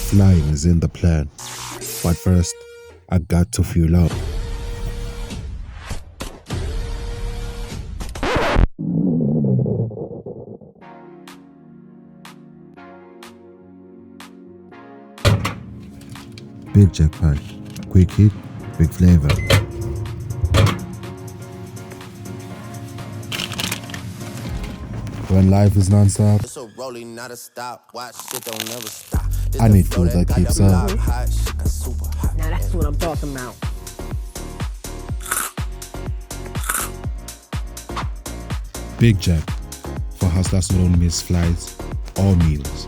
Flying is in the plan. But first, I got to fuel up. Big jackpot, quick hit, big flavor. When life is non-stop, It's a rolling, not a stop. Watch shit don't never stop. I need food that keeps up. Now that's what I'm talking about. Big Jack, for hustlers who don't miss flights or meals.